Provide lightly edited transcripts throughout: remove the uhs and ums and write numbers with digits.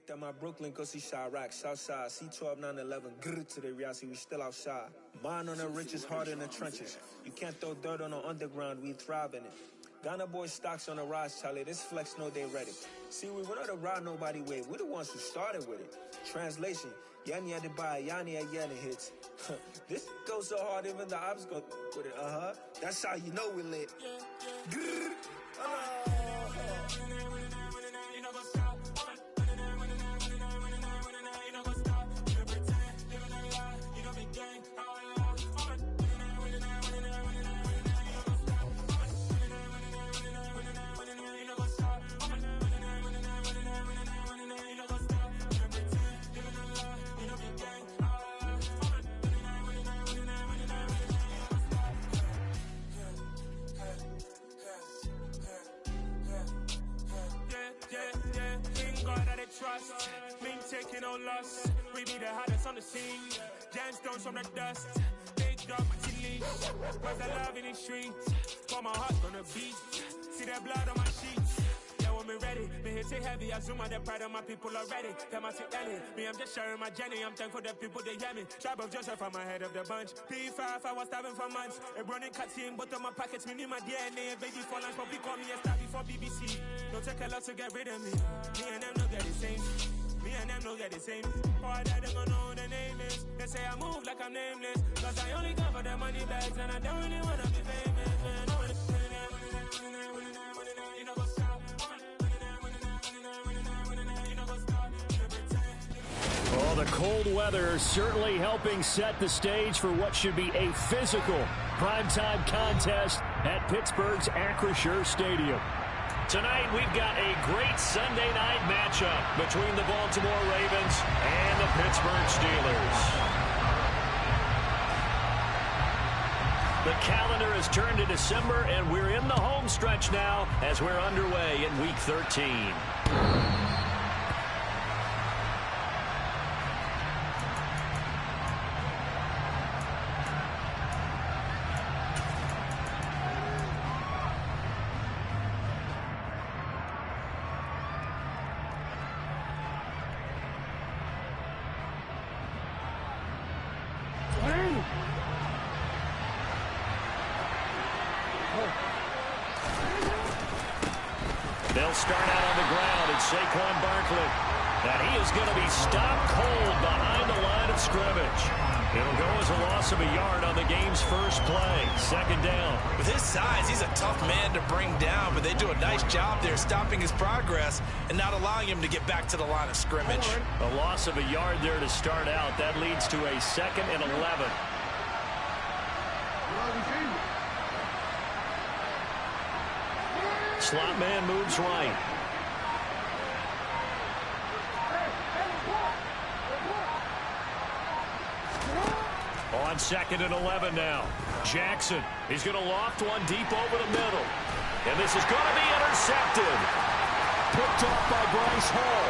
Picked up my Brooklyn, go see Chirac, Southside, C12, 911, grrr to the reality, we still outside. Mine on the riches, hard in the trenches. You can't throw dirt on the underground, we thrive in it. Ghana boys stocks on the rise, Charlie, this flex know they ready. See, we were not to ride nobody with, we're the ones who started with it. Translation, Yanni had to buy, Yanni had Yanni hits. This goes so hard, even the ops go with it, That's how you know we lit. Grrr, trust, mean taking no loss. We be the hottest on the scene. Gemstones from the dust. Big dog, leash. Where's the love in the streets? For my heart on the beat. See that blood on my sheets. Yeah, when me ready, me hit it heavy. I zoom out the pride of my people already. Them I see Ellie. Me, I'm just sharing my journey. I'm thankful that people they hear me. Tribe of Joseph, I'm ahead of the bunch. P5, I was starving for months. A running cutscene, but on my pockets, me need my DNA. Baby for lunch, but we call me a star before BBC. Don't take a lot to get rid of me. Me and them don't get the same. Me and them don't get the same. Boy, that they gonna know who the name is. They say I move like I'm nameless. Cause I only come for the money bags and I don't really wanna be famous, man. Well, the cold weather certainly helping set the stage for what should be a physical primetime contest at Pittsburgh's Acrisure Stadium. Tonight, we've got a great Sunday night matchup between the Baltimore Ravens and the Pittsburgh Steelers. The calendar has turned to December, and we're in the home stretch now as we're underway in Week 13. They'll start out on the ground. It's Saquon Barkley. And he is going to be stopped cold behind the line of scrimmage. It'll go as a loss of a yard on the game's first play. Second down. With his size, he's a tough man to bring down, but they do a nice job there stopping his progress and not allowing him to get back to the line of scrimmage. A loss of a yard there to start out. That leads to a 2nd and 11. Slot man moves right. On 2nd and 11 now. Jackson, he's going to loft one deep over the middle. And this is going to be intercepted. Picked off by Bryce Hall.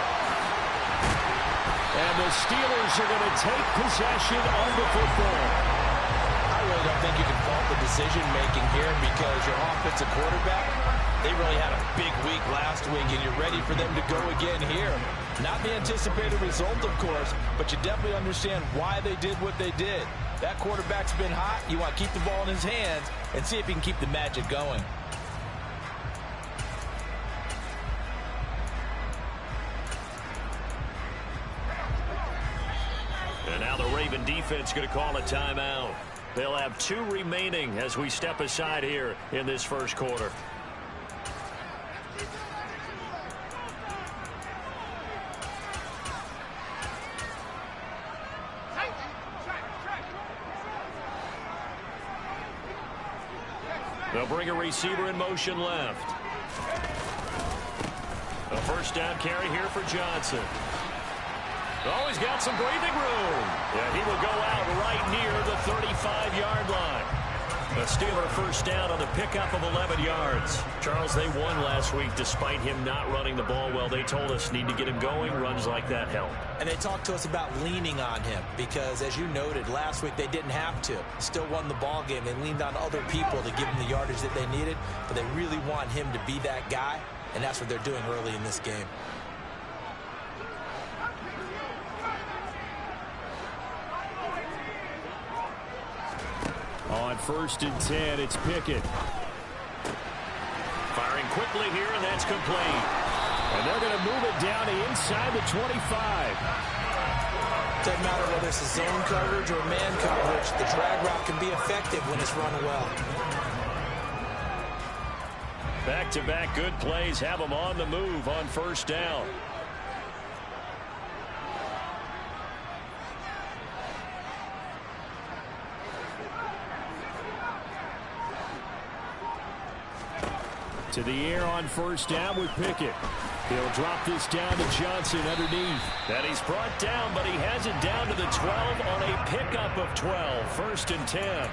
And the Steelers are going to take possession of the football. I really don't think you can fault the decision-making here because your offensive quarterback, they really had a big week last week, and you're ready for them to go again here. Not the anticipated result, of course, but you definitely understand why they did what they did. That quarterback's been hot. You want to keep the ball in his hands and see if he can keep the magic going. And now the Raven defense going to call a timeout. They'll have 2 remaining as we step aside here in this first quarter. They'll bring a receiver in motion left. A first down carry here for Johnson. Oh, he's got some breathing room. Yeah, he will go out right near the 35-yard line. A Steeler first down on the pickup of 11 yards. Charles, they won last week despite him not running the ball well. They told us need to get him going. Runs like that help. And they talked to us about leaning on him because, as you noted, last week they didn't have to. Still won the ball game. They leaned on other people to give them the yardage that they needed, but they really want him to be that guy, and that's what they're doing early in this game. on 1st and 10. It's Pickett. Firing quickly here, and that's complete. And they're going to move it down to inside the 25. Doesn't matter whether it's a zone coverage or man coverage. The drag route can be effective when it's run well. Back-to-back good plays have them on the move on 1st down. To the air on 1st down with Pickett. He'll drop this down to Johnson underneath. And he's brought down, but he has it down to the 12 on a pickup of 12. 1st and 10.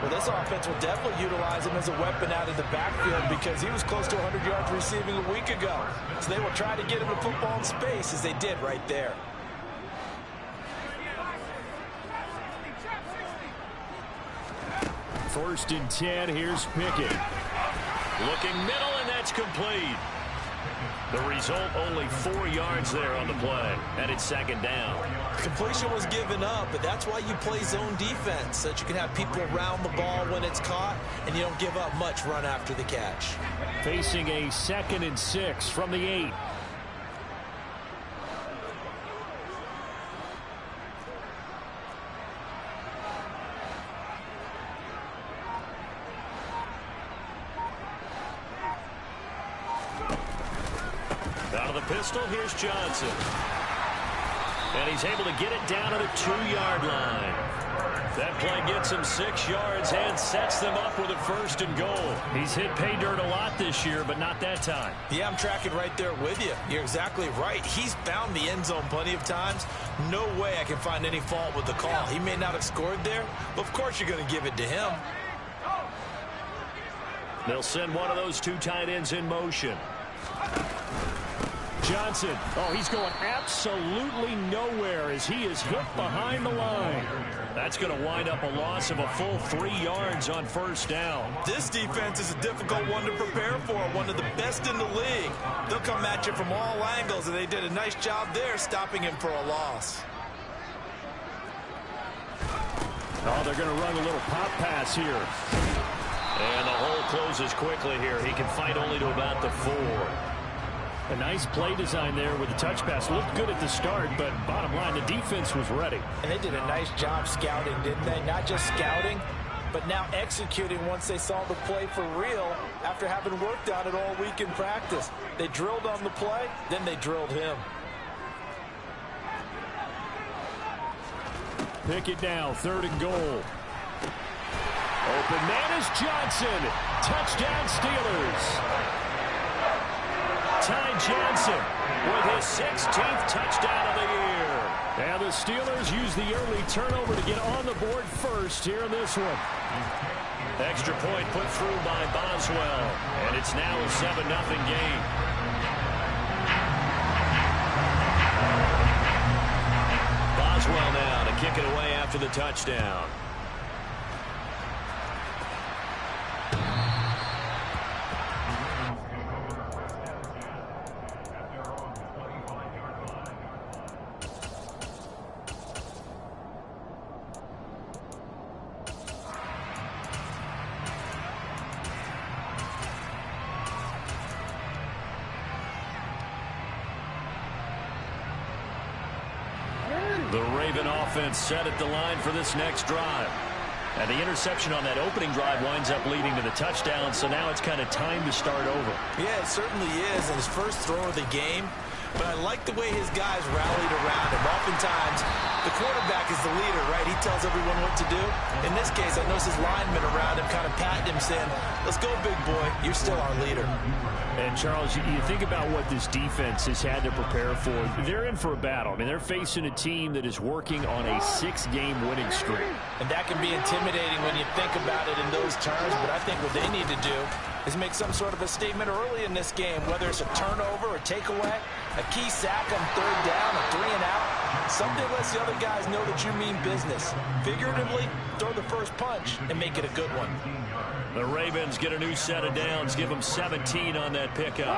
Well, this offense will definitely utilize him as a weapon out of the backfield because he was close to 100 yards receiving a week ago. So they will try to get him the football in space as they did right there. First and 10, here's Pickett. Looking middle, and that's complete. The result, only 4 yards there on the play, and it's 2nd down. Completion was given up, but that's why you play zone defense, so that you can have people around the ball when it's caught, and you don't give up much run after the catch. Facing a 2nd and 6 from the 8. Out of the pistol, here's Johnson. And he's able to get it down to the 2-yard line. That play gets him 6 yards and sets them up with a 1st and goal. He's hit pay dirt a lot this year, but not that time. Yeah, I'm tracking right there with you. You're exactly right. He's found the end zone plenty of times. No way I can find any fault with the call. He may not have scored there, but of course you're going to give it to him. They'll send one of those 2 tight ends in motion. Johnson, oh, he's going absolutely nowhere as he is hit behind the line. That's going to wind up a loss of a full 3 yards on 1st down. This defense is a difficult one to prepare for, one of the best in the league. They'll come at you from all angles, and they did a nice job there stopping him for a loss. Oh, they're going to run a little pop pass here. And the hole closes quickly here. He can fight only to about the 4. A nice play design there with the touch pass. Looked good at the start, but bottom line, the defense was ready. And they did a nice job scouting, didn't they? Not just scouting, but now executing once they saw the play for real after having worked on it all week in practice. They drilled on the play, then they drilled him. Pick it now, 3rd and goal. Open man is Johnson. Touchdown Steelers. Ty Johnson with his 16th touchdown of the year. And the Steelers use the early turnover to get on the board first here in this one. Extra point put through by Boswell. And it's now a 7-0 game. Boswell now to kick it away after the touchdown. The Raven offense set at the line for this next drive. And the interception on that opening drive winds up leading to the touchdown, so now it's kind of time to start over. Yeah, it certainly is, and his first throw of the game. But I like the way his guys rallied around him. Oftentimes, the quarterback is the leader, right? He tells everyone what to do. In this case, I noticed his linemen around him kind of patting him, saying, let's go, big boy. You're still our leader. And, Charles, you think about what this defense has had to prepare for. They're in for a battle. I mean, they're facing a team that is working on a 6-game winning streak. And that can be intimidating when you think about it in those terms, but I think what they need to do is make some sort of a statement early in this game, whether it's a turnover, a takeaway, a key sack on 3rd down, a 3-and-out. Something lets the other guys know that you mean business. Figuratively, throw the first punch and make it a good one. The Ravens get a new set of downs, give them 17 on that pickup.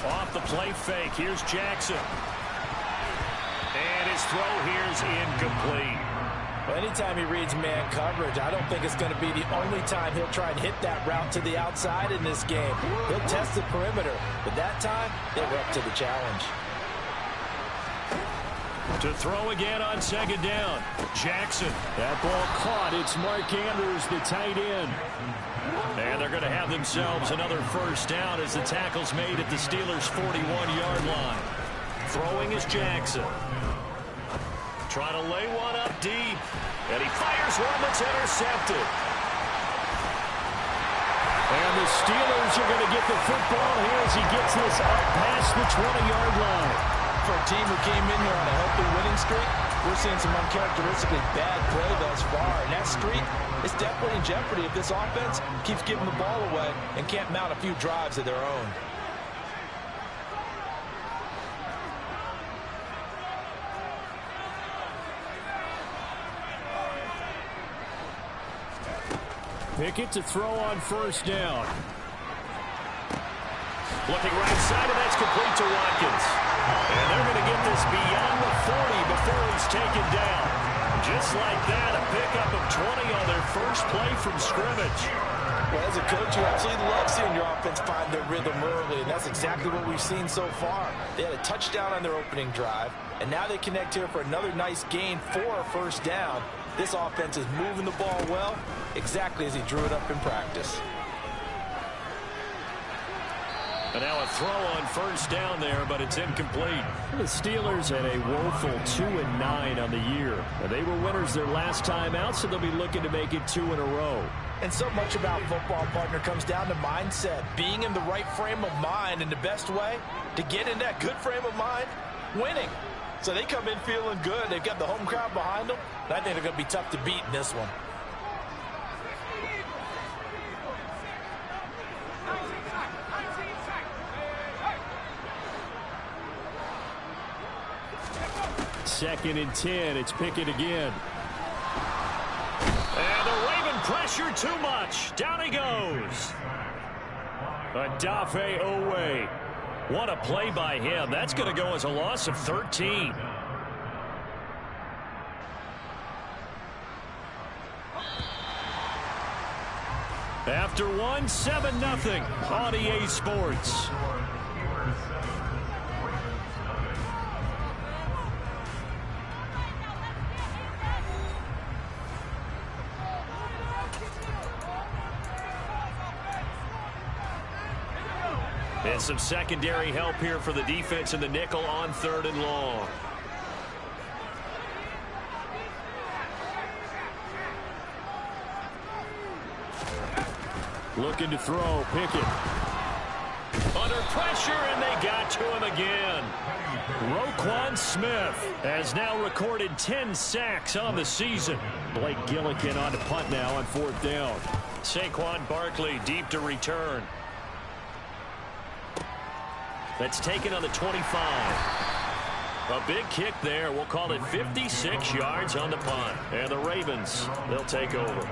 Off the play fake, here's Jackson. And his throw here is incomplete. Well, anytime he reads man coverage, I don't think it's going to be the only time he'll try and hit that route to the outside in this game. He'll test the perimeter, but that time, they were up to the challenge. To throw again on second down. Jackson. That ball caught. It's Mark Andrews, the tight end. And they're going to have themselves another first down as the tackle's made at the Steelers' 41-yard line. Throwing is Jackson. Trying to lay one up deep. And he fires one that's intercepted. And the Steelers are going to get the football here as he gets this up past the 20-yard line. For a team who came in here on a healthy winning streak, we're seeing some uncharacteristically bad play thus far. And that streak is definitely in jeopardy if this offense keeps giving the ball away and can't mount a few drives of their own. Pickett to throw on first down. Looking right side, and that's complete to Watkins. And they're going to get this beyond the 40 before he's taken down. Just like that, a pickup of 20 on their first play from scrimmage. Well, as a coach, you absolutely love seeing your offense find their rhythm early, and that's exactly what we've seen so far. They had a touchdown on their opening drive, and now they connect here for another nice gain for a first down. This offense is moving the ball well, exactly as he drew it up in practice. And now a throw on first down there, but it's incomplete. The Steelers had a woeful 2-9 on the year. They were winners their last time out, so they'll be looking to make it 2 in a row. And so much about football, partner, comes down to mindset. Being in the right frame of mind, and the best way to get in that good frame of mind, winning. So they come in feeling good. They've got the home crowd behind them. And I think they're going to be tough to beat in this one. Second and 10. It's Pickett again. And the Raven pressure too much. Down he goes. Odafe Oweh. What a play by him. That's going to go as a loss of 13. After one, 7-0 on EA Sports. And some secondary help here for the defense in the nickel on 3rd and long. Looking to throw, Pickett. Under pressure, and they got to him again. Roquan Smith has now recorded 10 sacks on the season. Blake Gillikin on to punt now on 4th down. Saquon Barkley deep to return. That's taken on the 25. A big kick there. We'll call it 56 yards on the punt. And the Ravens, they'll take over.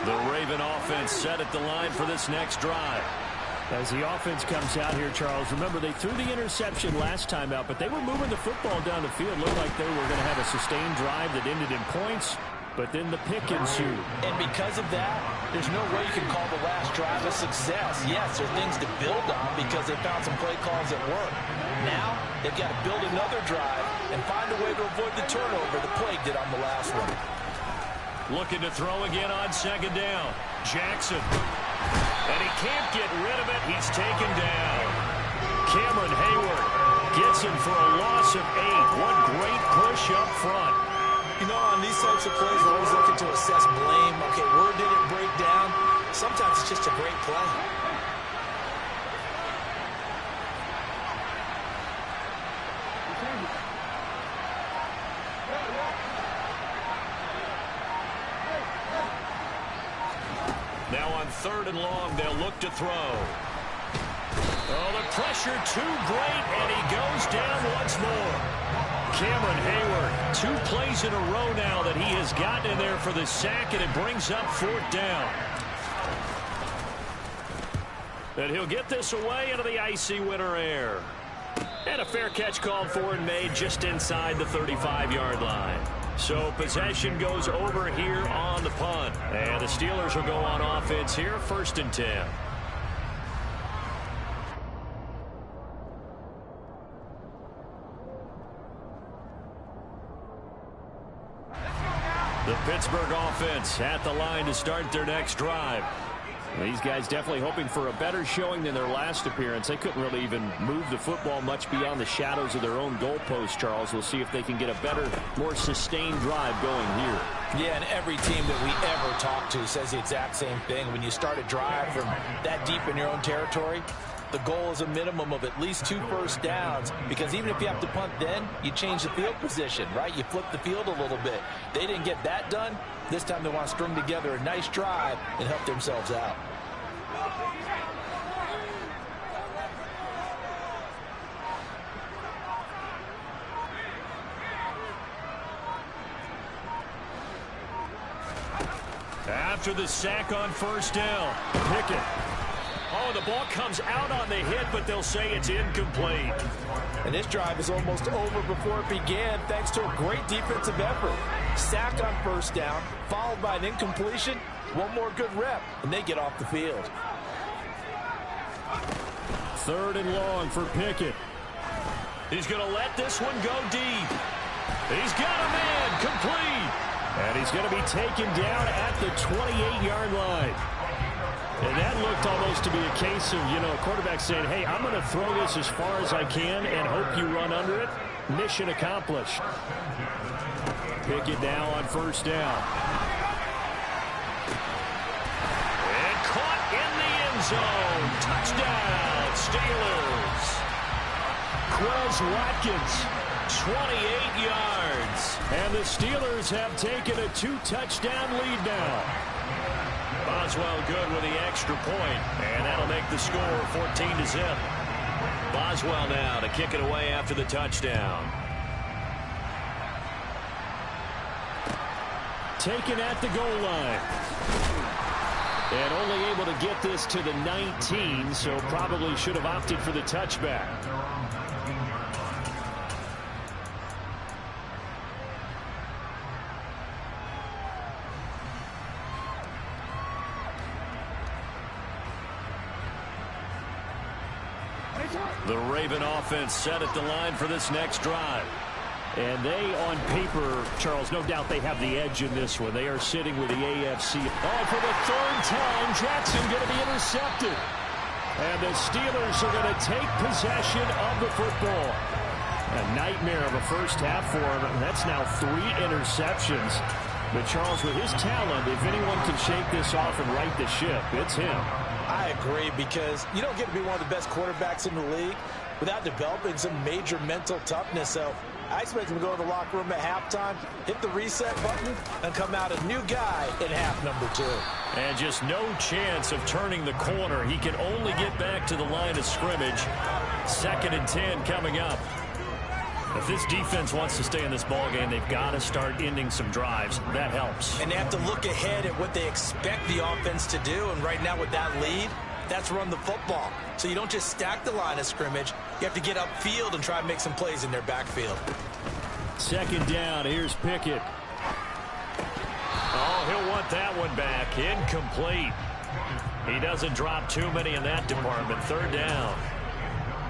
The Raven offense set at the line for this next drive. As the offense comes out here, Charles, remember they threw the interception last time out, but they were moving the football down the field. Looked like they were going to have a sustained drive that ended in points, but then the pick ensued. And because of that, there's no way you can call the last drive a success. Yes, there are things to build on because they found some play calls that work. Now, they've got to build another drive and find a way to avoid the turnover the Plague did on the last one. Looking to throw again on 2nd down. Jackson. And he can't get rid of it. He's taken down. Cameron Hayward gets him for a loss of 8. What great push up front. You know, on these types of plays, we're always looking to assess blame. Okay, where did it break down? Sometimes it's just a great play. Now on 3rd and long, they'll look to throw. Oh, the pressure too great, and he goes down once more. Cameron Hayward, 2 plays in a row now that he has gotten in there for the sack, and it brings up 4th down. And he'll get this away into the icy winter air. And a fair catch called for and made just inside the 35-yard line. So possession goes over here on the punt. And the Steelers will go on offense here, 1st and 10. The Pittsburgh offense at the line to start their next drive. These guys definitely hoping for a better showing than their last appearance. They couldn't really even move the football much beyond the shadows of their own goalpost, Charles. We'll see if they can get a better, more sustained drive going here. Yeah, and every team that we ever talk to says the exact same thing. When you start a drive from that deep in your own territory, the goal is a minimum of at least 2 first downs, because even if you have to punt then, you change the field position, right? You flip the field a little bit. They didn't get that done. This time they want to string together a nice drive and help themselves out. After the sack on 1st down, Pickett. Oh, the ball comes out on the hit, but they'll say it's incomplete. And this drive is almost over before it began, thanks to a great defensive effort. Sack on 1st down, followed by an incompletion. One more good rep, and they get off the field. 3rd and long for Pickett. He's going to let this one go deep. He's got a man, complete. And he's going to be taken down at the 28-yard line. And that looked almost to be a case of, a quarterback saying, hey, I'm going to throw this as far as I can and hope you run under it. Mission accomplished. Pickett now on 1st down. And caught in the end zone. Touchdown, Steelers. Quez Watkins, 28 yards. And the Steelers have taken a 2-touchdown lead now. Boswell good with the extra point, and that'll make the score 14-0. Boswell now to kick it away after the touchdown. Taken at the goal line. And only able to get this to the 19, so probably should have opted for the touchback. The Raven offense set at the line for this next drive. And they, on paper, Charles, no doubt they have the edge in this one. They are sitting with the AFC. Oh, for the 3rd time, Jackson going to be intercepted. And the Steelers are going to take possession of the football. A nightmare of a first half for him. That's now 3 interceptions. But, Charles, with his talent, if anyone can shake this off and right the ship, it's him. I agree, because you don't get to be one of the best quarterbacks in the league without developing some major mental toughness. So I expect him to go to the locker room at halftime, hit the reset button, and come out a new guy in half number 2. And just no chance of turning the corner. He can only get back to the line of scrimmage. 2nd and 10 coming up. If this defense wants to stay in this ballgame, they've got to start ending some drives. That helps. And they have to look ahead at what they expect the offense to do. And right now with that lead, that's run the football. So you don't just stack the line of scrimmage. You have to get upfield and try and make some plays in their backfield. 2nd down. Here's Pickett. Oh, he'll want that one back. Incomplete. He doesn't drop too many in that department. 3rd down.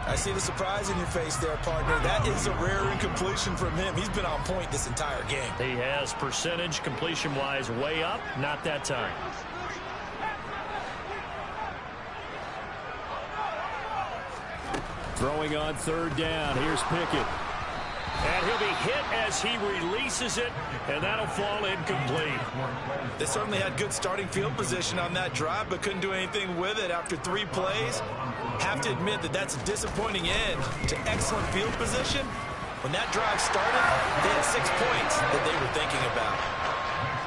I see the surprise in your face there, partner. That is a rare incompletion from him. He's been on point this entire game. He has percentage completion-wise way up. Not that time. Throwing on 3rd down. Here's Pickett. And he'll be hit as he releases it, and that'll fall incomplete. They certainly had good starting field position on that drive, but couldn't do anything with it after 3 plays. Have to admit that that's a disappointing end to excellent field position. When that drive started, they had 6 points that they were thinking about.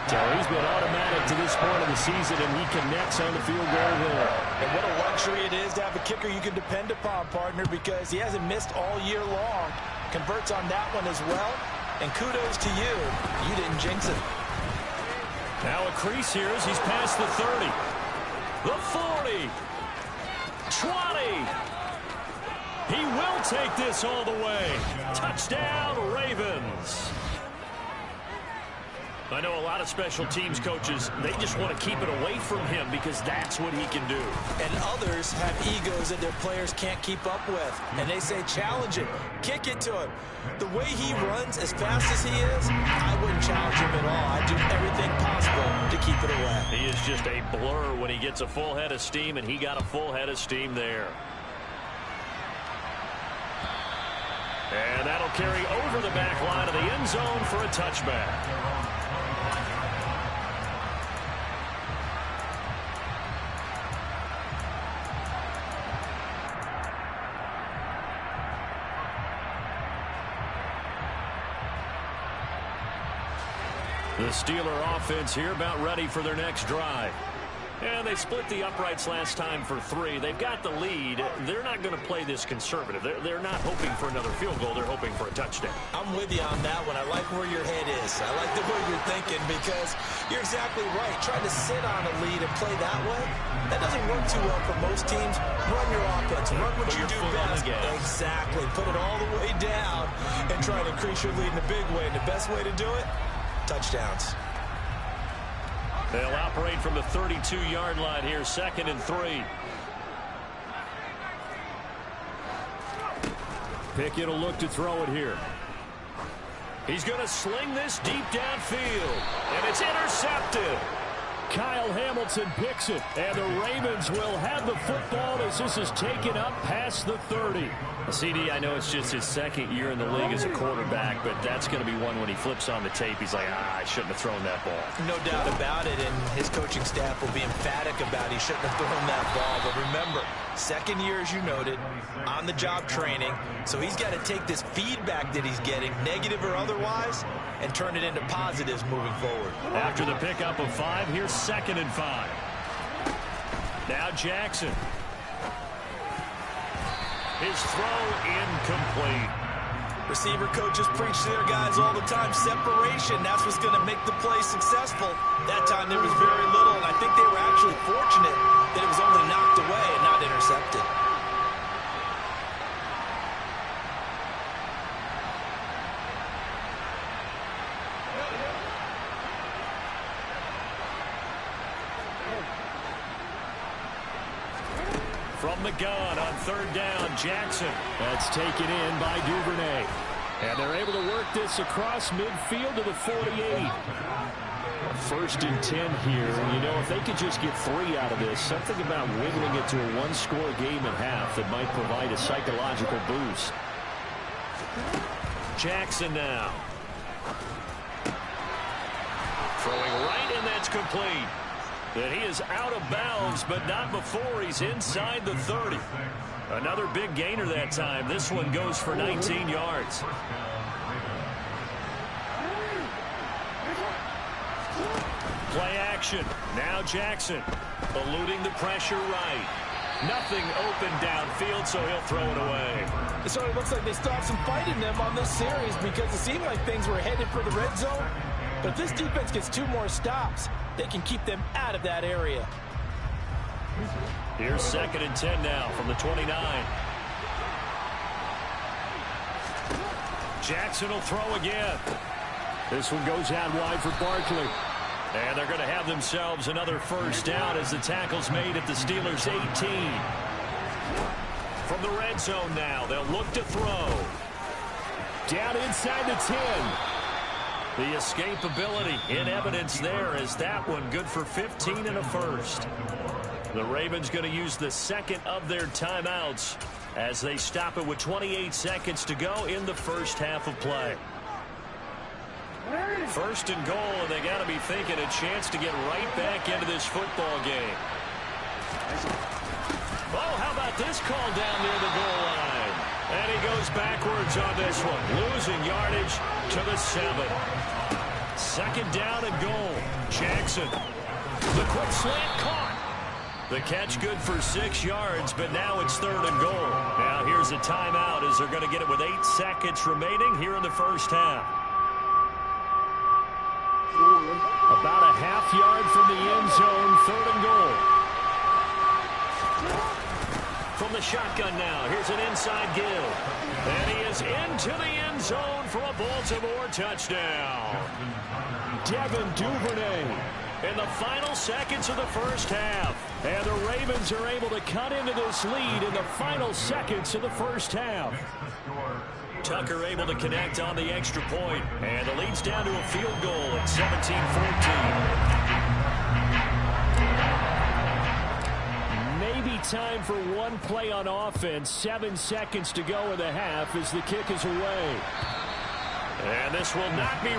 So he's been automatic to this point of the season, and he connects on the field goal there. And what a luxury it is to have a kicker you can depend upon, partner, because he hasn't missed all year long. Converts on that one as well, and kudos to you. You didn't jinx it. Now a crease here as he's past the 30. The 40. 20. He will take this all the way. Touchdown, Ravens. I know a lot of special teams coaches, they just want to keep it away from him because that's what he can do. And others have egos that their players can't keep up with. And they say, challenge it, kick it to him. The way he runs as fast as he is, I wouldn't challenge him at all. I'd do everything possible to keep it away. He is just a blur when he gets a full head of steam, and he got a full head of steam there. And that'll carry over the back line of the end zone for a touchback. The Steeler offense here about ready for their next drive. And they split the uprights last time for 3. They've got the lead. They're not going to play this conservative. They're not hoping for another field goal. They're hoping for a touchdown. I'm with you on that one. I like where your head is. I like the way you're thinking because you're exactly right. Trying to sit on a lead and play that way, that doesn't work too well for most teams. Run your offense. Run what you do best. Exactly. Put it all the way down and try to increase your lead in a big way. And the best way to do it, touchdowns. They'll operate from the 32-yard line here, 2nd and 3. Pickett will look to throw it here. He's going to sling this deep downfield, and it's intercepted. Kyle Hamilton picks it, and the Ravens will have the football as this is taken up past the 30. CD, I know it's just his 2nd year in the league as a quarterback, but that's going to be one when he flips on the tape. He's like, I shouldn't have thrown that ball. No doubt about it, and his coaching staff will be emphatic about he shouldn't have thrown that ball. But remember, 2nd year, as you noted, on-the-job training, so he's got to take this feedback that he's getting, negative or otherwise, and turn it into positives moving forward. After the pickup of 5, here's 2nd and 5. Now Jackson. His throw incomplete. Receiver coaches preach to their guys all the time. Separation, that's what's going to make the play successful. That time there was very little, and I think they were actually fortunate that it was only knocked away and not intercepted. From the gun on 3rd down, Jackson. That's taken in by Duvernay. And they're able to work this across midfield to the 48. 1st and 10 here. You know, if they could just get 3 out of this, something about wiggling it to a 1-score game at half that might provide a psychological boost. Jackson now. Throwing right, and that's complete. That he is out of bounds, but not before he's inside the 30. Another big gainer that time. This one goes for 19 yards. Play action. Now Jackson eluding the pressure right. Nothing open downfield, so he'll throw it away. It sort of looks like they stopped some fight in them on this series because it seemed like things were headed for the red zone. But if this defense gets 2 more stops, they can keep them out of that area. Here's 2nd and 10 now from the 29. Jackson will throw again. This one goes out wide for Barkley. And they're going to have themselves another 1st down as the tackle's made at the Steelers' 18. From the red zone now, they'll look to throw. Down inside the 10. The escapability in evidence there as that one good for 15 and a 1st. The Ravens going to use the 2nd of their timeouts as they stop it with 28 seconds to go in the 1st half of play. 1st and goal, and they got to be thinking a chance to get right back into this football game. Oh, how about this call down near the goal line? And he goes backwards on this one, losing yardage to the 7. 2nd down and goal. Jackson. The quick slant caught. The catch good for 6 yards, but now it's 3rd and goal. Now here's a timeout as they're going to get it with 8 seconds remaining here in the 1st half. About a half yard from the end zone, 3rd and goal. From the shotgun now, here's an inside give. And he is into the end zone for a Baltimore touchdown. Devin Duvernay in the final seconds of the first half. And the Ravens are able to cut into this lead in the final seconds of the first half. Tucker able to connect on the extra point. And the lead's down to a field goal at 17-14. Maybe time for one play on offense. 7 seconds to go in the half as the kick is away. And this will not be...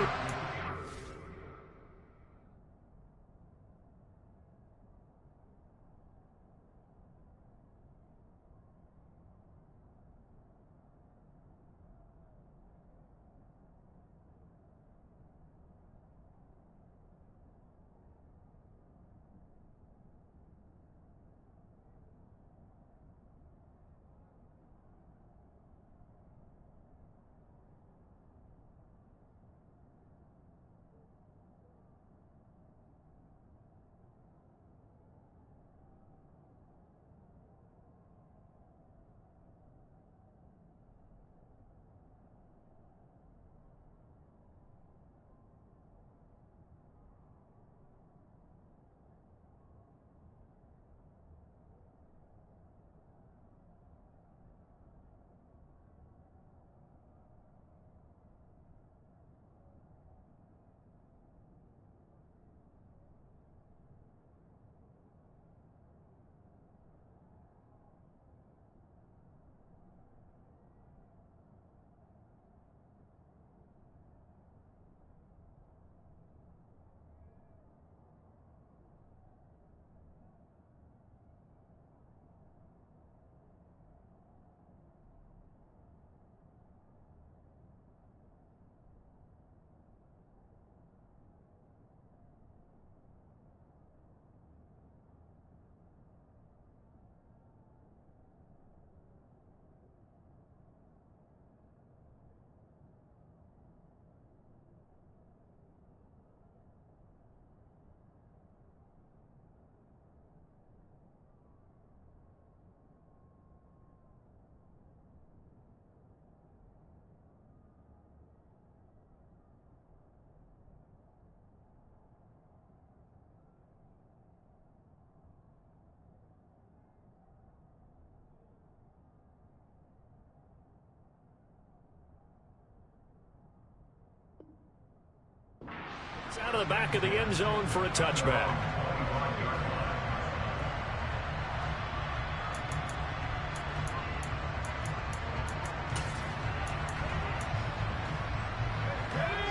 out of the back of the end zone for a touchback.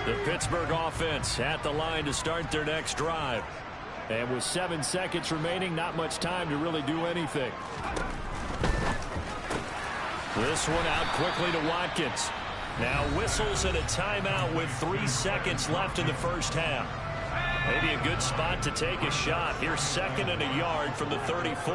The Pittsburgh offense at the line to start their next drive. And with 7 seconds remaining, not much time to really do anything. This one out quickly to Watkins. Now whistles and a timeout with 3 seconds left in the first half. Maybe a good spot to take a shot. Here's 2nd and a yard from the 34.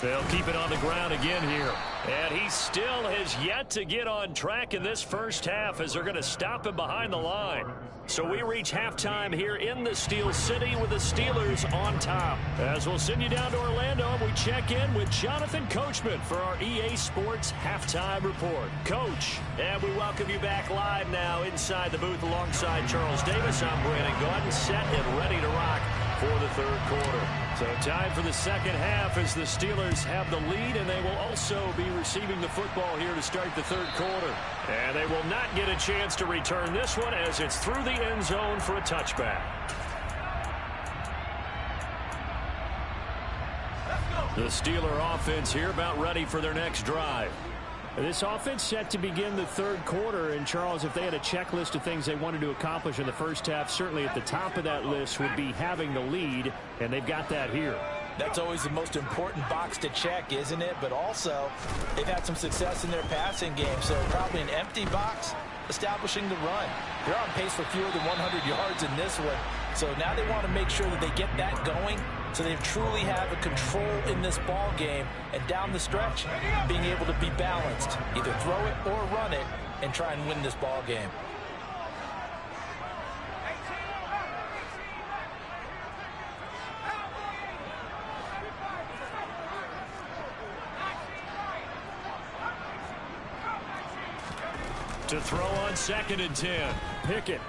They'll keep it on the ground again here. And he still has yet to get on track in this first half as they're going to stop him behind the line. So we reach halftime here in the Steel City with the Steelers on top. As we'll send you down to Orlando, we check in with Jonathan Coachman for our EA Sports Halftime Report. Coach, and we welcome you back live now inside the booth alongside Charles Davis. I'm Brandon Gaudin, set and ready to rock for the third quarter. So time for the second half as the Steelers have the lead, and they will also be receiving the football here to start the third quarter. And they will not get a chance to return this one as it's through the end zone for a touchback. The Steeler offense here about ready for their next drive. This offense set to begin the third quarter, and Charles, if they had a checklist of things they wanted to accomplish in the first half, certainly at the top of that list would be having the lead, and they've got that here. That's always the most important box to check, isn't it? But also, they've had some success in their passing game, so probably an empty box establishing the run. They're on pace for fewer than 100 yards in this one, so now they want to make sure that they get that going So they truly have a control in this ball game, and down the stretch, being able to be balanced, either throw it or run it, and try and win this ball game. To throw on 2nd and 10. Pickett.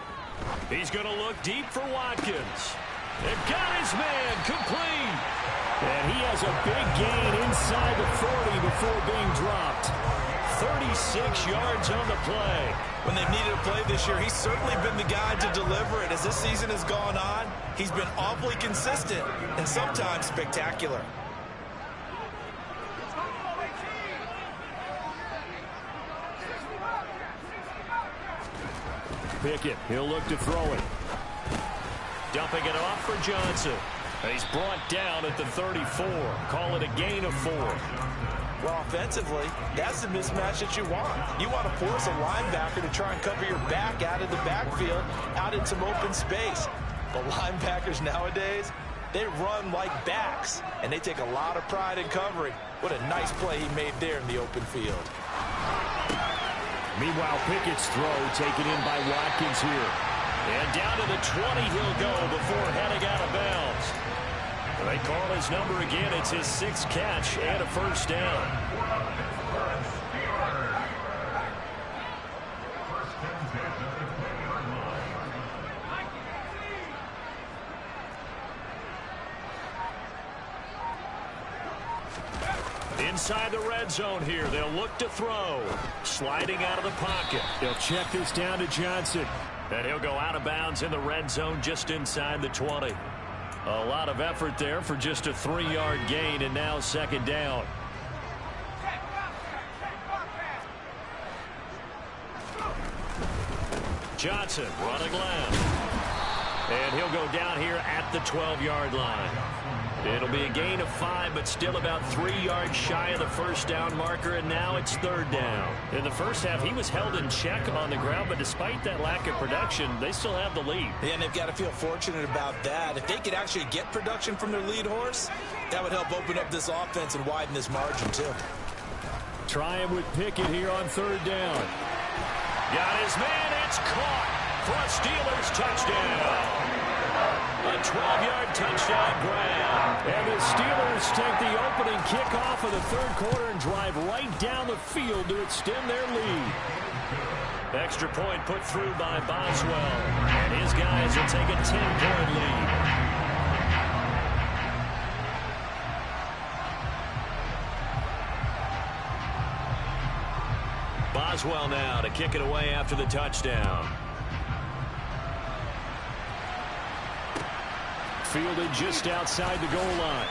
He's going to look deep for Watkins. They've got his man complete. And he has a big gain inside the 40 before being dropped. 36 yards on the play. When they've needed a play this year, he's certainly been the guy to deliver it. As this season has gone on, he's been awfully consistent and sometimes spectacular. Pickett, he'll look to throw it. Dumping it off for Johnson. He's brought down at the 34. Call it a gain of 4. Well, offensively, that's the mismatch that you want. You want to force a linebacker to try and cover your back out of the backfield, out in some open space. But linebackers nowadays, they run like backs, and they take a lot of pride in covering. What a nice play he made there in the open field. Meanwhile, Pickett's throw taken in by Watkins here. And down to the 20 he'll go before heading out of bounds. They call his number again. It's his 6th catch and a first down. Inside the red zone here. They'll look to throw. Sliding out of the pocket. They'll check this down to Johnson. And he'll go out of bounds in the red zone just inside the 20. A lot of effort there for just a 3-yard gain, and now 2nd down. Johnson running left. And he'll go down here at the 12-yard line. It'll be a gain of 5, but still about 3 yards shy of the first down marker, and now it's 3rd down. In the first half, he was held in check on the ground, but despite that lack of production, they still have the lead. Yeah, and they've got to feel fortunate about that. If they could actually get production from their lead horse, that would help open up this offense and widen this margin, too. Trying with Pickett here on 3rd down. Got his man, it's caught for a Steelers touchdown. A 12-yard touchdown grab. And the Steelers take the opening kickoff of the 3rd quarter and drive right down the field to extend their lead. Extra point put through by Boswell. And his guys will take a 10-point lead. Boswell now to kick it away after the touchdown. Fielded just outside the goal line.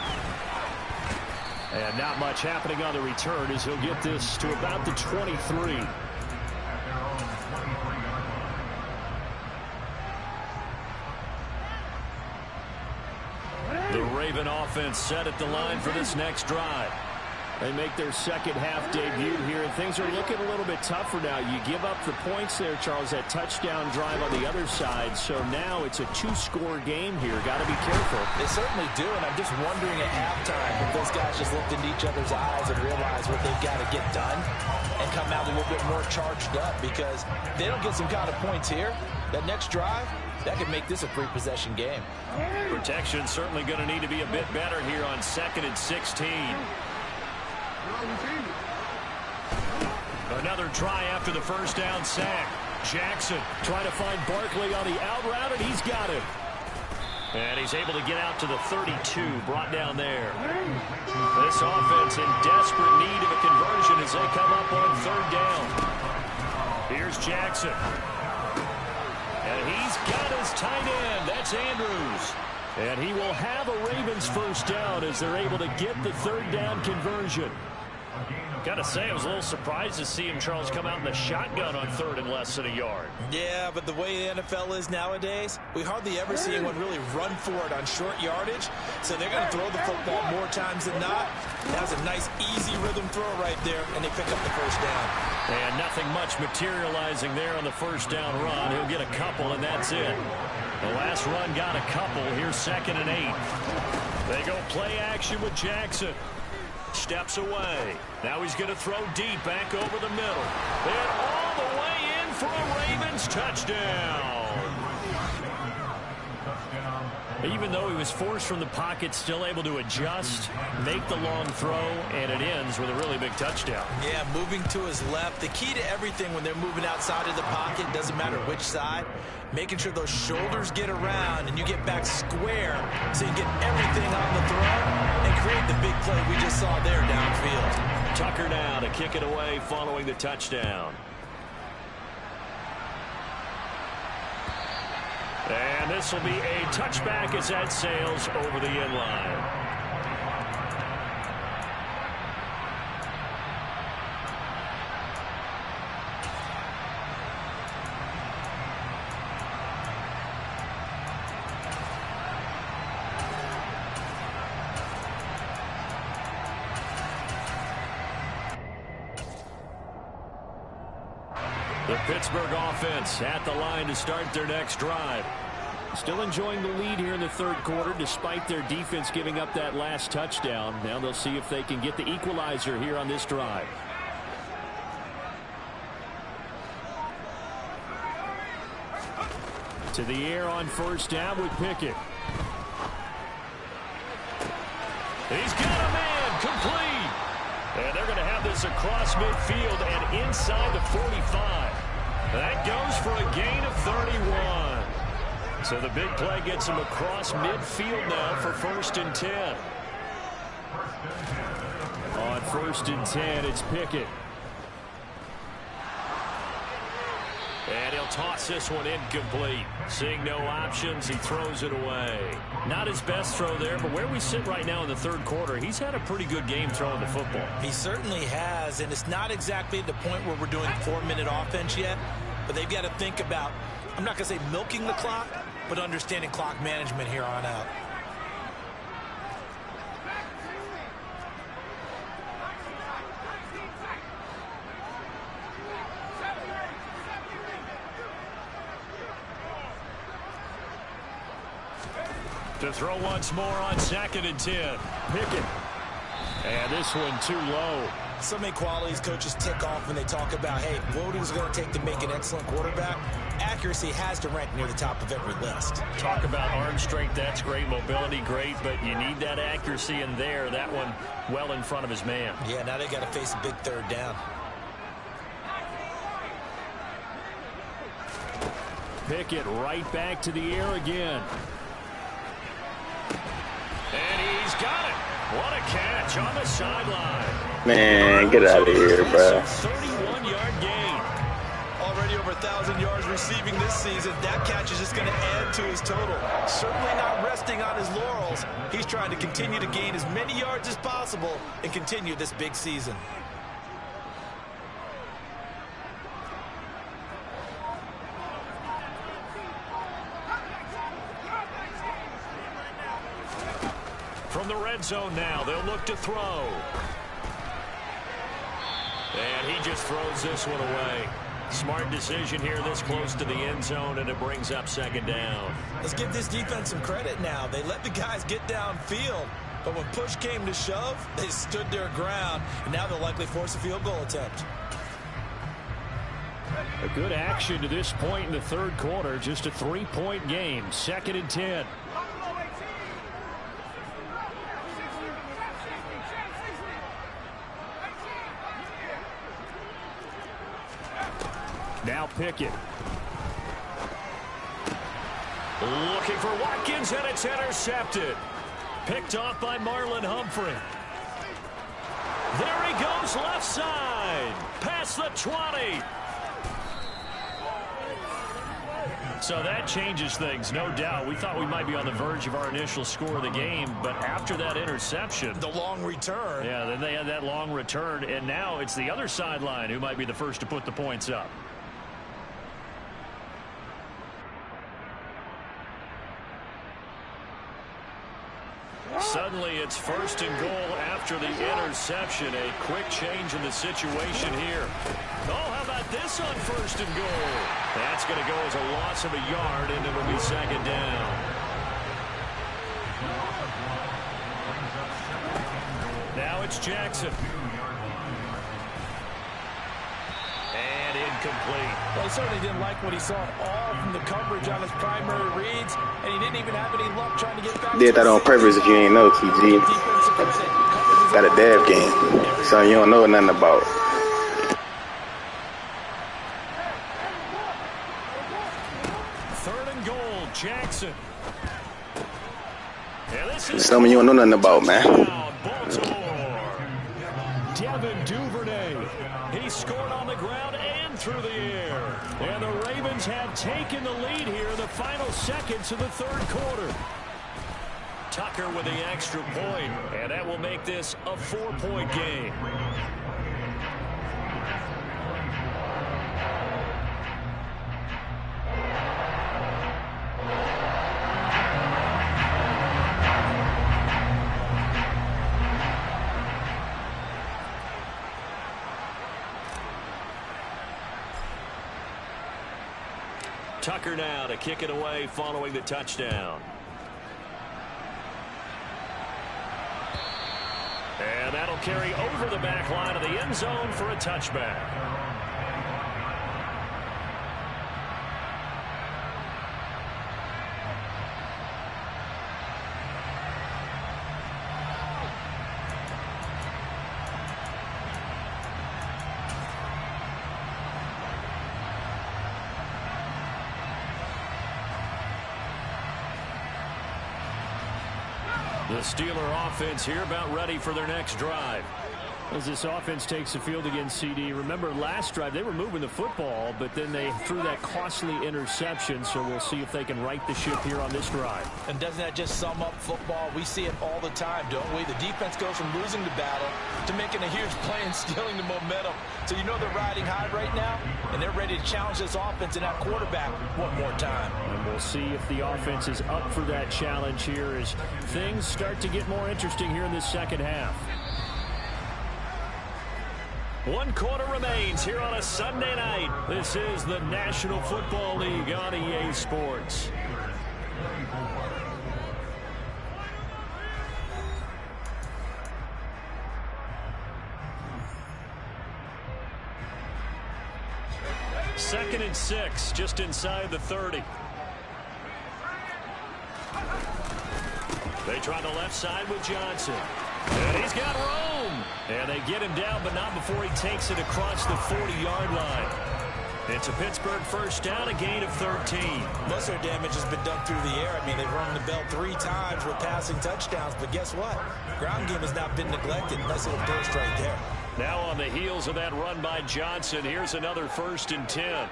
And not much happening on the return as he'll get this to about the 23. The Raven offense set at the line for this next drive. They make their 2nd half debut here, and things are looking a little bit tougher now. You give up the points there, Charles, that touchdown drive on the other side. So now it's a 2-score game here. Got to be careful. They certainly do, and I'm just wondering at halftime if those guys just looked into each other's eyes and realized what they've got to get done and come out a little bit more charged up, because if they don't get some kind of points here, that next drive, that could make this a 3-possession game. Protection certainly going to need to be a bit better here on 2nd and 16. Another try after the first down sack. Jackson trying to find Barkley on the out route, and he's got him. And he's able to get out to the 32, brought down there. This offense in desperate need of a conversion as they come up on 3rd down. Here's Jackson. And he's got his tight end. That's Andrews. And he will have a Ravens first down as they're able to get the 3rd down conversion. Got to say, I was a little surprised to see him, Charles, come out in the shotgun on 3rd and less than a yard. Yeah, but the way the NFL is nowadays, we hardly ever see anyone really run for it on short yardage. So they're going to throw the football more times than not. That was a nice, easy rhythm throw right there, and they pick up the first down. And nothing much materializing there on the first down run. He'll get a couple, and that's it. The last run got a couple. Here's 2nd and 8. They go play action with Jackson. Steps away. Now he's going to throw deep back over the middle. And all the way in for a Ravens touchdown. Even though he was forced from the pocket, still able to adjust, make the long throw, and it ends with a really big touchdown. Yeah, moving to his left. The key to everything when they're moving outside of the pocket, doesn't matter which side, making sure those shoulders get around and you get back square so you get everything on the throw and create the big play we just saw there downfield. Tucker now to kick it away following the touchdown. And this will be a touchback as that sails over the end line. The Pittsburgh offense at the line to start their next drive. Still enjoying the lead here in the third quarter despite their defense giving up that last touchdown. Now they'll see if they can get the equalizer here on this drive. To the air on first down with Pickett. He's got a man complete. And they're going to have this across midfield and inside the 45. That goes for a gain of 31. So the big play gets him across midfield now for 1st and 10. On 1st and 10, it's Pickett. And he'll toss this one incomplete. Seeing no options, he throws it away. Not his best throw there, but where we sit right now in the third quarter, he's had a pretty good game throwing the football. He certainly has, and it's not exactly the point where we're doing 4-minute offense yet, but they've got to think about, I'm not going to say milking the clock, but understanding clock management here on out. To throw once more on 2nd and 10. Pickett. And this one too low. So many qualities coaches tick off when they talk about, hey, what is it going to take to make an excellent quarterback? Accuracy has to rank near the top of every list. Talk about arm strength, that's great. Mobility, great, but you need that accuracy in there. That one well in front of his man. Yeah, now they got to face a big third down. Pickett right back to the air again. And he's got it. What a catch on the sideline. Man, get out of here, bro. 31-yard gain. Already over 1,000 yards receiving this season. That catch is just going to add to his total. Certainly not resting on his laurels. He's trying to continue to gain as many yards as possible and continue this big season. From the red zone now, they'll look to throw. And he just throws this one away. Smart decision here this close to the end zone, and it brings up 2nd down. Let's give this defense some credit now. They let the guys get downfield, but when push came to shove, they stood their ground, and now they'll likely force a field goal attempt. A good action to this point in the third quarter. Just a 3-point game. 2nd and 10. Now Pickett. Looking for Watkins, and it's intercepted. Picked off by Marlon Humphrey. There he goes left side. Past the 20. So that changes things, no doubt. We thought we might be on the verge of our initial score of the game, but after that interception. The long return. Yeah, then they had that long return, and now it's the other sideline who might be the first to put the points up. Suddenly it's 1st and goal after the interception. A quick change in the situation here. Oh, how about this on 1st and goal? That's going to go as a loss of a yard, and it'll be 2nd down. it's Jackson. And incomplete. Well, he certainly didn't like what he saw at all from the coverage on his primary reads, and he didn't even have any luck trying to get back. Did that on purpose if you ain't know, TG. Got a dev game. Something you don't know nothing about. Third and goal, Jackson. Something you don't know nothing about, man. Baltimore. Devin Duvernay. He scored on the ground and through the air. And the Ravens have taken the lead here in the final seconds of the third quarter. Tucker with the extra point, and that will make this a 4-point game. Tucker now to kick it away following the touchdown. And that'll carry over the back line of the end zone for a touchback. The Steeler offense here about ready for their next drive. As this offense takes the field against CD, remember last drive they were moving the football, but then they threw that costly interception, so we'll see if they can right the ship here on this drive. And doesn't that just sum up football? We see it all the time, don't we? The defense goes from losing the battle to making a huge play and stealing the momentum. So you know they're riding high right now, and they're ready to challenge this offense and that quarterback one more time. And we'll see if the offense is up for that challenge here as things start to get more interesting here in this second half. 1 quarter remains here on a Sunday night. This is the National Football League on EA Sports. Second and 6, just inside the 30. They try the left side with Johnson. And he's got room. And they get him down, but not before he takes it across the 40-yard line. It's a Pittsburgh first down, a gain of 13. Most of their damage has been done through the air. I mean, they've rung the bell 3 times with passing touchdowns, but guess what? Ground game has not been neglected. Nice little burst right there. Now on the heels of that run by Johnson, here's another 1st and 10.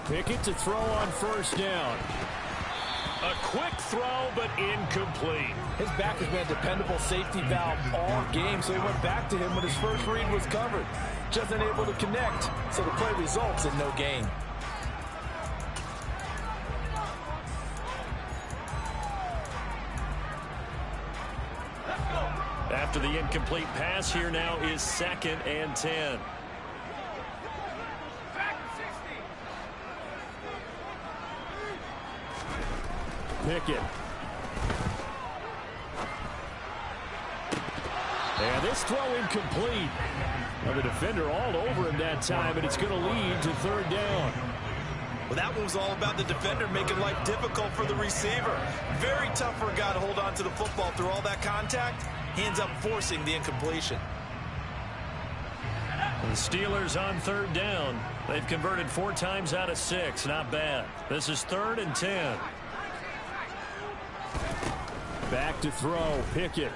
Pickett to throw on first down. A quick throw, but incomplete. His back has been a dependable safety valve all game, so he went back to him when his first read was covered. Just unable to connect, so the play results in no gain. After the incomplete pass, here now is 2nd and 10. Pickett. And this throw incomplete. Well, the defender all over him that time, and it's going to lead to 3rd down. Well, that one was all about the defender making life difficult for the receiver. Very tough for a guy to hold on to the football through all that contact. He ends up forcing the incompletion. The Steelers on 3rd down. They've converted 4 times out of 6. Not bad. This is 3rd and 10. Back to throw, Pickett.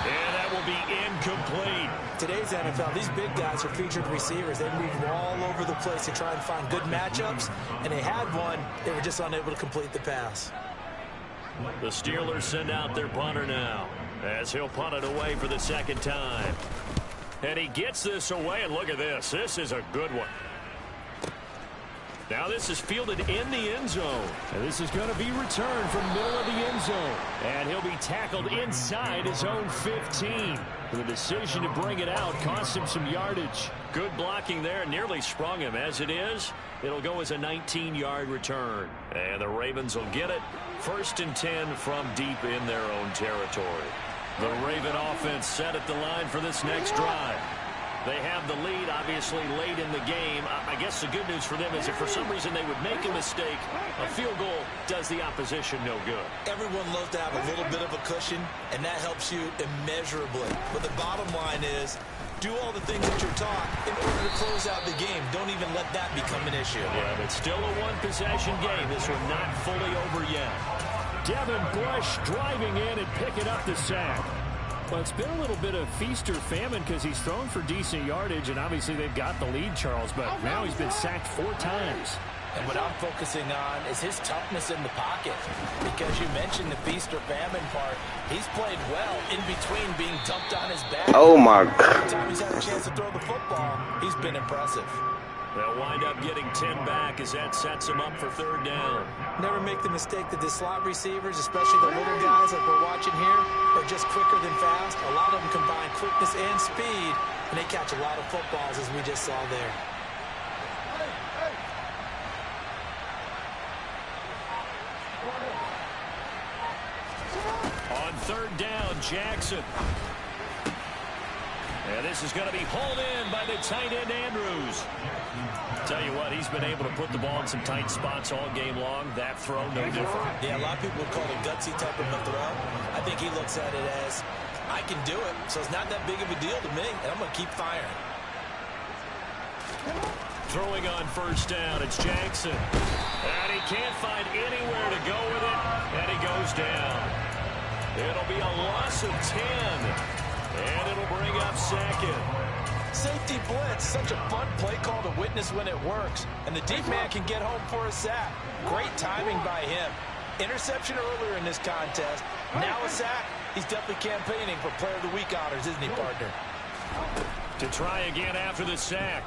And that will be incomplete. Today's NFL, these big guys are featured receivers. They move all over the place to try and find good matchups, and they had one. They were just unable to complete the pass. The Steelers send out their punter now as he'll punt it away for the 2nd time. And he gets this away, and look at this. This is a good one. Now this is fielded in the end zone. And this is going to be returned from the middle of the end zone. And he'll be tackled inside his own 15. The decision to bring it out cost him some yardage. Good blocking there, nearly sprung him. As it is, it'll go as a 19-yard return. And the Ravens will get it. 1st and 10 from deep in their own territory. The Raven offense set at the line for this next drive. They have the lead, obviously, late in the game. I guess the good news for them is if for some reason they would make a mistake, a field goal does the opposition no good. Everyone loves to have a little bit of a cushion, and that helps you immeasurably. But the bottom line is, do all the things that you're taught in order to close out the game. Don't even let that become an issue. Yeah, but still a one-possession game. This one not fully over yet. Devin Bush driving in and picking up the sack. Well, it's been a little bit of feast or famine because he's thrown for decent yardage, and obviously they've got the lead, Charles, but now he's been sacked 4 times. And what I'm focusing on is his toughness in the pocket. Because you mentioned the feast or famine part. He's played well in between being dumped on his back. Oh, my God. Every time he's had a chance to throw the football, he's been impressive. They'll wind up getting 10 back as that sets them up for 3rd down. Never make the mistake that the slot receivers, especially the little guys like we're watching here, are just quicker than fast. A lot of them combine quickness and speed, and they catch a lot of footballs, as we just saw there. On 3rd down, Jackson. And this is going to be hauled in by the tight end, Andrews. Tell you what, he's been able to put the ball in some tight spots all game long. That throw, no different. Yeah, a lot of people would call it a gutsy type of a throw. I think he looks at it as, I can do it, so it's not that big of a deal to me, and I'm going to keep firing. Throwing on 1st down, it's Jackson. And he can't find anywhere to go with it, and he goes down. It'll be a loss of 10. And it'll bring up 2nd. Safety blitz, such a fun play call to witness when it works. And the deep man can get home for a sack. Great timing by him. Interception earlier in this contest. Now a sack. He's definitely campaigning for Player of the Week honors, isn't he, partner? To try again after the sack.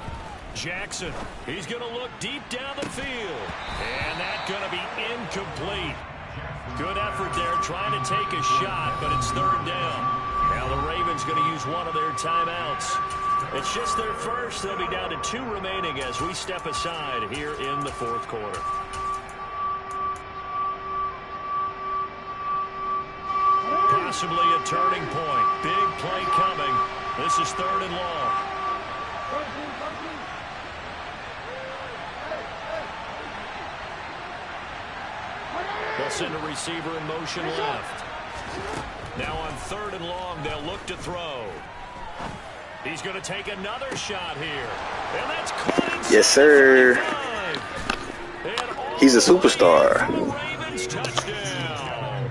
Jackson, he's going to look deep down the field. And that's going to be incomplete. Good effort there, trying to take a shot, but it's 3rd down. Now the Ravens going to use one of their timeouts. It's just their first. They'll be down to 2 remaining as we step aside here in the 4th quarter. Possibly a turning point. Big play coming. This is 3rd and long. They'll send a receiver in motion left. Now on 3rd and long, they'll look to throw. He's going to take another shot here. And that's caught. Yes, sir. He's a superstar. Ravens touchdown.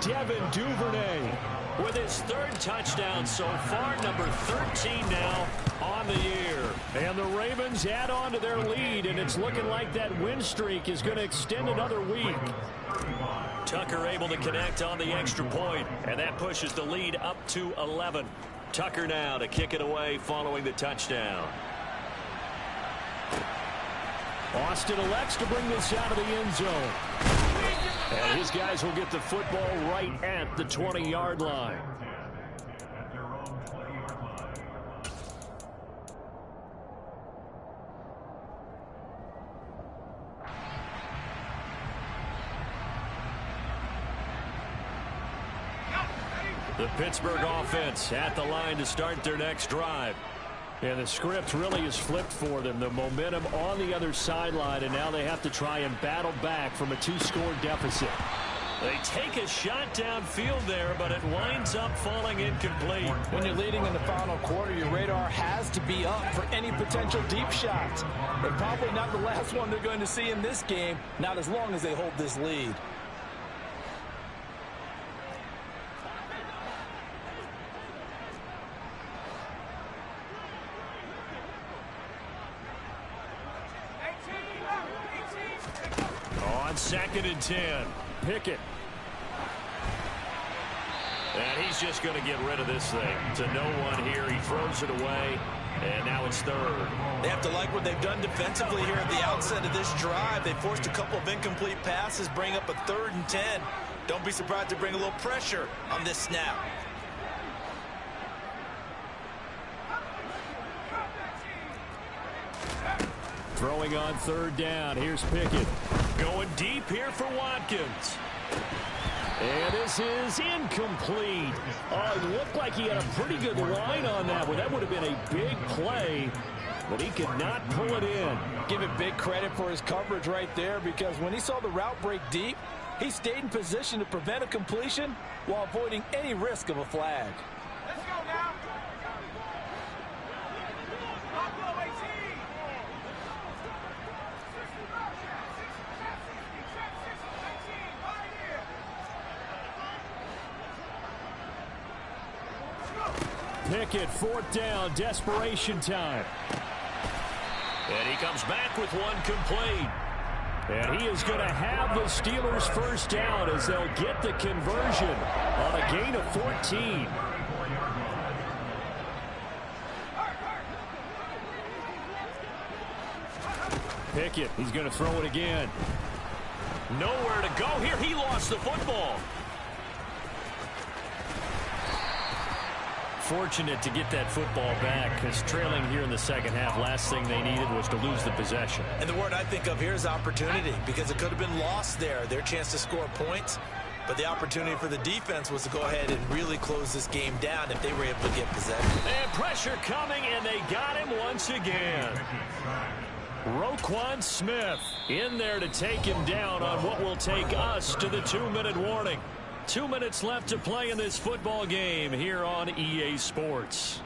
Devin Duvernay with his 3rd touchdown so far, number 13 now on the year. And the Ravens add on to their lead, and it's looking like that win streak is going to extend another week. Tucker able to connect on the extra point, and that pushes the lead up to 11. Tucker now to kick it away following the touchdown. Austin elects to bring this out of the end zone. And his guys will get the football right at the 20-yard line. The Pittsburgh offense at the line to start their next drive. And the script really is flipped for them. The momentum on the other sideline, and now they have to try and battle back from a 2-score deficit. They take a shot downfield there, but it winds up falling incomplete. When you're leading in the final quarter, your radar has to be up for any potential deep shots. But probably not the last one they're going to see in this game, not as long as they hold this lead. On 2nd and 10, Pickett. And he's just going to get rid of this thing to no one here. He throws it away, and now it's 3rd. They have to like what they've done defensively here at the outset of this drive. They forced a couple of incomplete passes, bring up a 3rd and 10. Don't be surprised to bring a little pressure on this snap. Throwing on third down. Here's Pickett. Going deep here for Watkins. And this is incomplete. Oh, it looked like he had a pretty good line on that one. That would have been a big play, but he could not pull it in. Give him big credit for his coverage right there, because when he saw the route break deep, he stayed in position to prevent a completion while avoiding any risk of a flag. Let's go now. Pickett, fourth down, desperation time. And he comes back with one complete. And he is going to have the Steelers first down as they'll get the conversion on a gain of 14. Pickett, he's going to throw it again. Nowhere to go here. He lost the football. Fortunate to get that football back, because trailing here in the second half, last thing they needed was to lose the possession. And the word I think of here is opportunity, because it could have been lost there, their chance to score points. But the opportunity for the defense was to go ahead and really close this game down if they were able to get possession. And pressure coming, and they got him once again. Roquan Smith in there to take him down on what will take us to the 2-minute warning. 2 minutes left to play in this football game here on EA Sports.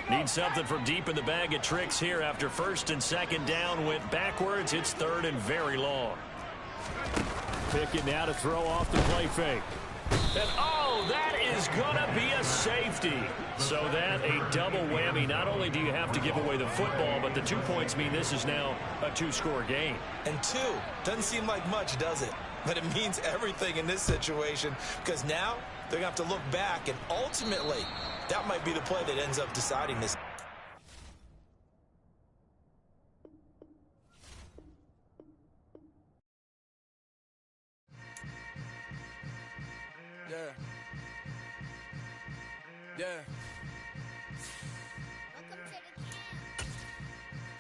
Need something from deep in the bag of tricks here after first and second down went backwards. It's third and very long. Pickett now to throw off the play fake. And, oh, that is going to be a safety. So that a double whammy. Not only do you have to give away the football, but the 2 points mean this is now a 2-score game. And 2 doesn't seem like much, does it? But it means everything in this situation, because now they're going to have to look back, and ultimately that might be the play that ends up deciding this. Yeah.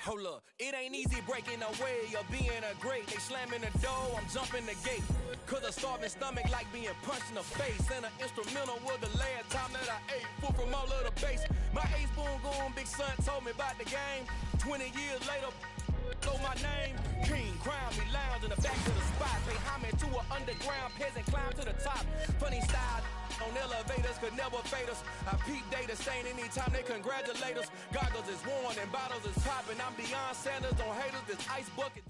Hold up, it ain't easy breaking away or being a great. They slamming the door, I'm jumping the gate. Cause a starving stomach like being punched in the face. And an instrumental was the last time that I ate. Food from all of the base. My ace boom goon, big son told me about the game. 20 years later, know my name. King, crown me, lounge in the back of the spot. Pay homage to an underground peasant, climb to the top. Funny style on elevators could never fade us. I peep data saying anytime they congratulate us. Goggles is worn and bottles is popping. I'm beyond Sanders on haters, this ice bucket.